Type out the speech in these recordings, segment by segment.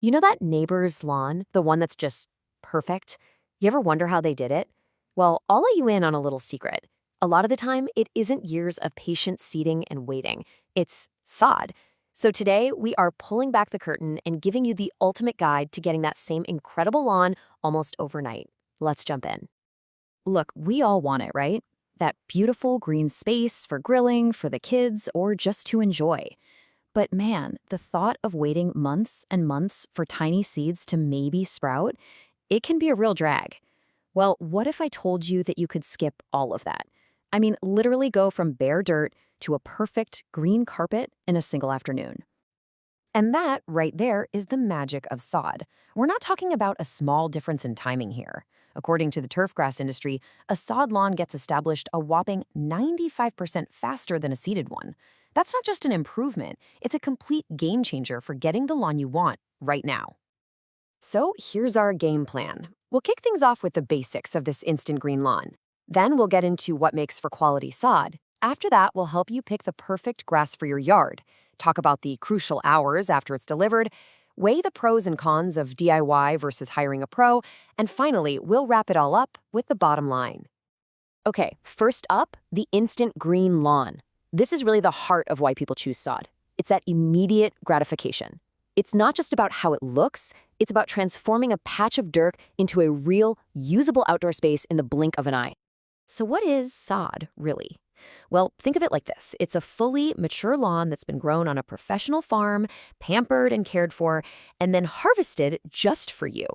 You know that neighbor's lawn, the one that's just perfect? You ever wonder how they did it? Well, I'll let you in on a little secret. A lot of the time, it isn't years of patient seeding and waiting. It's sod. So today, we are pulling back the curtain and giving you the ultimate guide to getting that same incredible lawn almost overnight. Let's jump in. Look, we all want it, right? That beautiful green space for grilling, for the kids, or just to enjoy. But man, the thought of waiting months and months for tiny seeds to maybe sprout, it can be a real drag. Well, what if I told you that you could skip all of that? I mean, literally go from bare dirt to a perfect green carpet in a single afternoon. And that, right there, is the magic of sod. We're not talking about a small difference in timing here. According to the turfgrass industry, a sod lawn gets established a whopping 95% faster than a seeded one. That's not just an improvement, it's a complete game changer for getting the lawn you want right now. So here's our game plan. We'll kick things off with the basics of this instant green lawn. Then we'll get into what makes for quality sod. After that, we'll help you pick the perfect grass for your yard, talk about the crucial hours after it's delivered, weigh the pros and cons of DIY versus hiring a pro, and finally, we'll wrap it all up with the bottom line. Okay, first up, the instant green lawn. This is really the heart of why people choose sod. It's that immediate gratification. It's not just about how it looks, it's about transforming a patch of dirt into a real, usable outdoor space in the blink of an eye. So what is sod, really? Well, think of it like this. It's a fully mature lawn that's been grown on a professional farm, pampered and cared for, and then harvested just for you.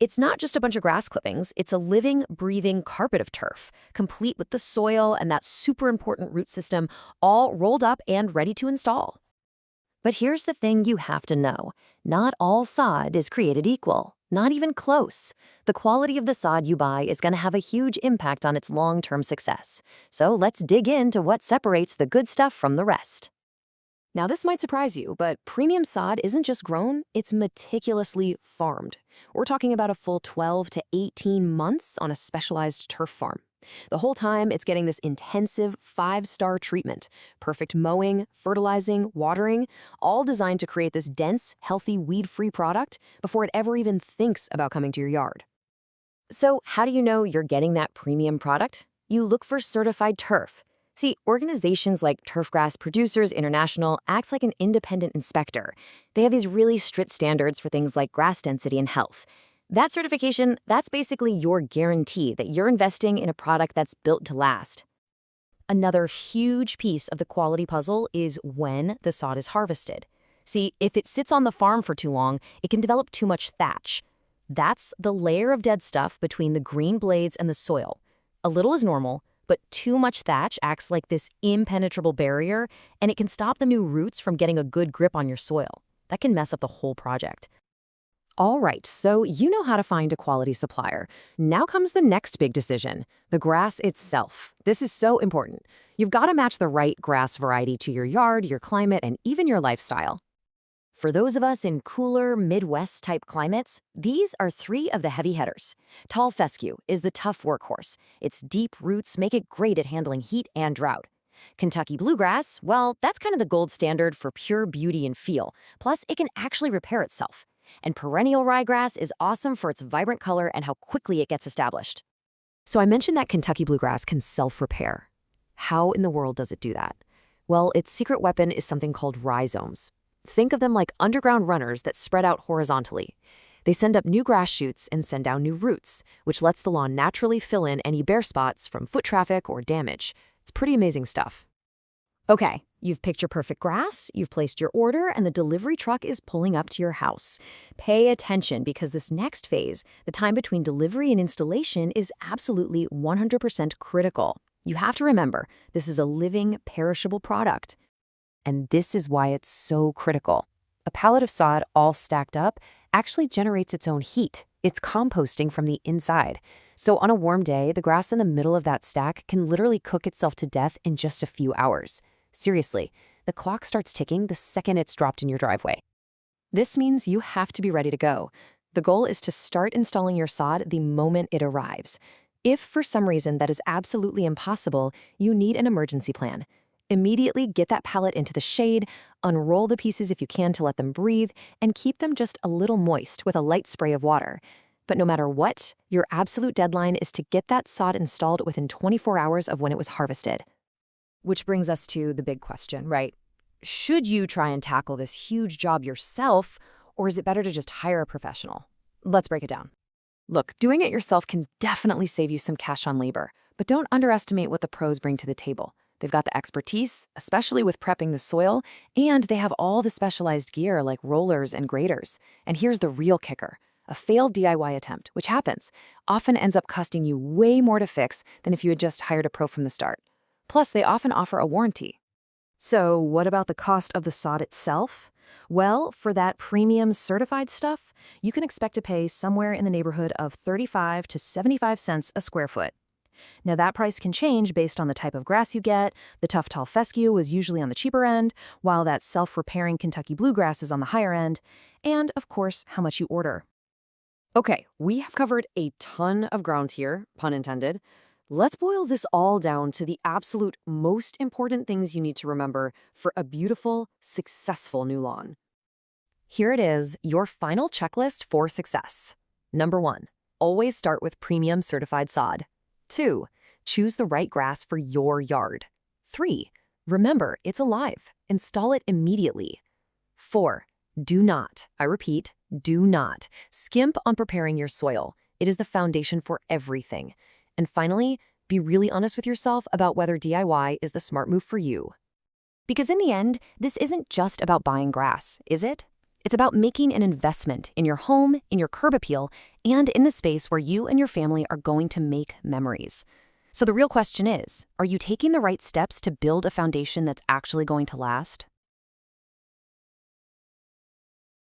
It's not just a bunch of grass clippings, it's a living, breathing carpet of turf, complete with the soil and that super important root system, all rolled up and ready to install. But here's the thing you have to know. Not all sod is created equal. Not even close. The quality of the sod you buy is going to have a huge impact on its long-term success. So let's dig into what separates the good stuff from the rest. Now, this might surprise you, but premium sod isn't just grown, it's meticulously farmed. We're talking about a full 12 to 18 months on a specialized turf farm. The whole time, it's getting this intensive 5-star treatment, perfect mowing, fertilizing, watering, all designed to create this dense, healthy, weed-free product before it ever even thinks about coming to your yard. So how do you know you're getting that premium product? You look for certified turf. See, organizations like Turfgrass Producers International acts like an independent inspector. They have these really strict standards for things like grass density and health. That certification, that's basically your guarantee that you're investing in a product that's built to last. Another huge piece of the quality puzzle is when the sod is harvested. See, if it sits on the farm for too long, it can develop too much thatch. That's the layer of dead stuff between the green blades and the soil. A little is normal, but too much thatch acts like this impenetrable barrier, and it can stop the new roots from getting a good grip on your soil. That can mess up the whole project. All right, so you know how to find a quality supplier. Now comes the next big decision, the grass itself. This is so important. You've got to match the right grass variety to your yard, your climate, and even your lifestyle. For those of us in cooler, Midwest-type climates, these are 3 of the heavy hitters. Tall fescue is the tough workhorse. Its deep roots make it great at handling heat and drought. Kentucky bluegrass, well, that's kind of the gold standard for pure beauty and feel. Plus, it can actually repair itself. And perennial ryegrass is awesome for its vibrant color and how quickly it gets established. So I mentioned that Kentucky bluegrass can self-repair. How in the world does it do that? Well, its secret weapon is something called rhizomes. Think of them like underground runners that spread out horizontally. They send up new grass shoots and send down new roots, which lets the lawn naturally fill in any bare spots from foot traffic or damage. It's pretty amazing stuff. Okay, you've picked your perfect grass, you've placed your order, and the delivery truck is pulling up to your house. Pay attention because this next phase, the time between delivery and installation, is absolutely 100% critical. You have to remember, this is a living, perishable product. And this is why it's so critical. A pallet of sod all stacked up actually generates its own heat. It's composting from the inside. So on a warm day, the grass in the middle of that stack can literally cook itself to death in just a few hours. Seriously, the clock starts ticking the second it's dropped in your driveway. This means you have to be ready to go. The goal is to start installing your sod the moment it arrives. If for some reason that is absolutely impossible, you need an emergency plan. Immediately get that pallet into the shade, unroll the pieces if you can to let them breathe, and keep them just a little moist with a light spray of water. But no matter what, your absolute deadline is to get that sod installed within 24 hours of when it was harvested. Which brings us to the big question, right? Should you try and tackle this huge job yourself, or is it better to just hire a professional? Let's break it down. Look, doing it yourself can definitely save you some cash on labor, but don't underestimate what the pros bring to the table. They've got the expertise, especially with prepping the soil, and they have all the specialized gear like rollers and graders. And here's the real kicker. A failed DIY attempt, which happens, often ends up costing you way more to fix than if you had just hired a pro from the start. Plus, they often offer a warranty. So what about the cost of the sod itself? Well, for that premium certified stuff, you can expect to pay somewhere in the neighborhood of 35 to 75 cents a square foot. Now that price can change based on the type of grass you get. The tough tall fescue is usually on the cheaper end, while that self-repairing Kentucky bluegrass is on the higher end, and of course, how much you order. Okay, we have covered a ton of ground here, pun intended. Let's boil this all down to the absolute most important things you need to remember for a beautiful, successful new lawn. Here it is, your final checklist for success. Number 1, always start with premium certified sod. 2, choose the right grass for your yard. 3, remember, it's alive. Install it immediately. 4, do not, I repeat, do not skimp on preparing your soil. It is the foundation for everything. And finally, be really honest with yourself about whether DIY is the smart move for you. Because in the end, this isn't just about buying grass, is it? It's about making an investment in your home, in your curb appeal, and in the space where you and your family are going to make memories. So the real question is, are you taking the right steps to build a foundation that's actually going to last?